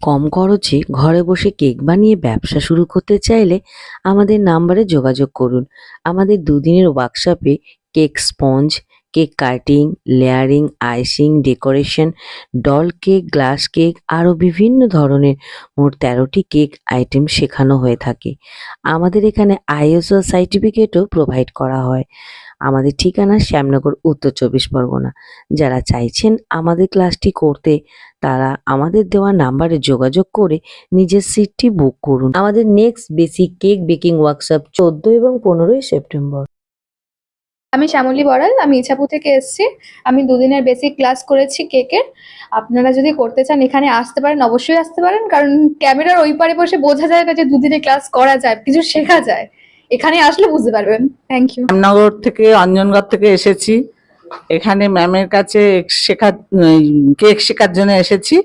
কম খরচে ঘরে বসে কেক বানিয়ে ব্যবসা শুরু করতে চাইলে আমাদের নাম্বারে যোগাযোগ করুন। আমাদের দুদিনের ওয়ার্কশপে cake sponge, cake cutting, layering, icing, decoration, doll cake, glass cake আরও বিভিন্ন ধরনের মোট ১৩টি কেক আইটেম শেখানো হয়ে থাকে। আমাদের এখানে আইএসও সার্টিফিকেটও প্রোভাইড করা হয়। আমাদের ঠিকানা শ্যামনগর, উত্তর ২৪ পরগনা। যারা চাইছেন আমাদের ক্লাসটি করতে তারা আমাদের দেওয়া নাম্বারে যোগাযোগ করে নিজের সিটটি বুক করুন। আমাদের next basic cake baking workshop ১৪ এবং ১৫ই সেপ্টেম্বর। আমি শ্যামলী বড়াল, আমি ইছাপুর থেকে এসেছি। আমি দুদিনের বেসিক ক্লাস করেছি কেকের। আপনারা যদি করতে চান এখানে আসতে পারেন, অবশ্যই আসতে পারেন, কারণ ক্যামেরার ওই পারে বসে বোঝা যায় না যে দুদিনে ক্লাস করা যায়, কিছু শেখা যায়। এখানে আসলে বুঝতে পারবেন। Thank you. রামনগর থেকে, অঞ্জনগড় থেকে এসেছি। এখানে ম্যামের কাছে কেক শেখার জন্য এসেছি।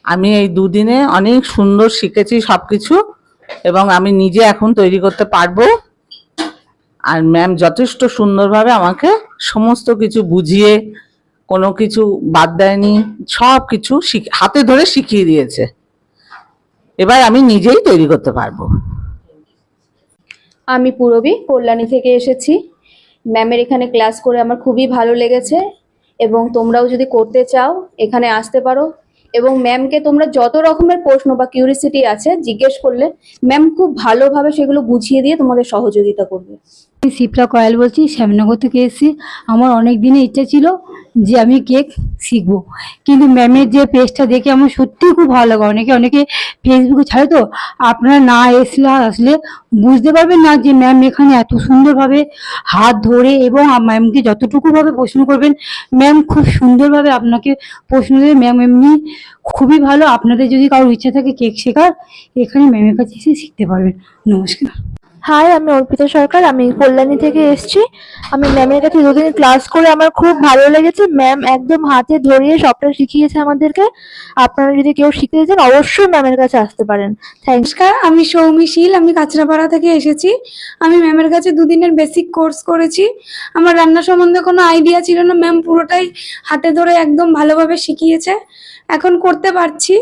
আমি এই দুদিনে অনেক সুন্দর শিখেছি সবকিছু, এবং আমি নিজে এখন তৈরি করতে পারবো। আর ম্যাম যথেষ্ট সুন্দরভাবে আমাকে সমস্ত কিছু বুঝিয়ে, কোনো কিছু বাদ দেয়নি, সব কিছু হাতে ধরে শিখিয়ে দিয়েছে। এবার আমি নিজেই তৈরি করতে পারবো। আমি পূরবী, কল্যাণী থেকে এসেছি। ম্যামের এখানে ক্লাস করে আমার খুবই ভালো লেগেছে, এবং তোমরাও যদি করতে চাও এখানে আসতে পারো। এবং ম্যামকে তোমরা যত রকমের প্রশ্ন বা কিউরিসিটি আছে জিজ্ঞেস করলে ম্যাম খুব ভালোভাবে সেগুলো বুঝিয়ে দিয়ে তোমাদের সহযোগিতা করবে। আমি শিপ্রা কয়াল বলছি, শ্যামনগর থেকে এসেছি। আমার অনেক দিনের ইচ্ছা ছিল যে আমি কেক শিখবো, কিন্তু ম্যামের যে পেজটা দেখে আমার সত্যিই খুব ভালো লাগে। অনেকে ফেসবুকে ছাড়ে, তো আপনারা না আসলে বুঝতে পারবেন না যে ম্যাম এখানে এত সুন্দরভাবে হাত ধরে, এবং ম্যামকে যতটুকু ভাবে প্রশ্ন করবেন ম্যাম খুব সুন্দরভাবে আপনাকে প্রশ্ন দেবে। ম্যাম এমনি খুবই ভালো। আপনাদের যদি কারোর ইচ্ছা থাকে কেক শেখার, এখানে ম্যামের কাছে এসে শিখতে পারবেন। নমস্কার। হাই, আমি অর্পিতা সরকার, আমি কল্যাণী থেকে এসেছি। আমি ম্যামের কাছে দুদিন ক্লাস করে আমার খুব ভালো লেগেছে। ম্যাম একদম হাতে ধরিয়ে সবটা শিখিয়েছে আমাদেরকে। আপনারা যদি কেউ শিখতে চান অবশ্যই ম্যামের কাছে আসতে পারেন। নমস্কার, আমি সৌমি শীল, আমি কাঁচরাপাড়া থেকে এসেছি। আমি ম্যামের কাছে দুদিনের বেসিক কোর্স করেছি। আমার রান্না সম্বন্ধে কোনো আইডিয়া ছিল না, ম্যাম পুরোটাই হাতে ধরে একদম ভালোভাবে শিখিয়েছে। এখন করতে পারছি।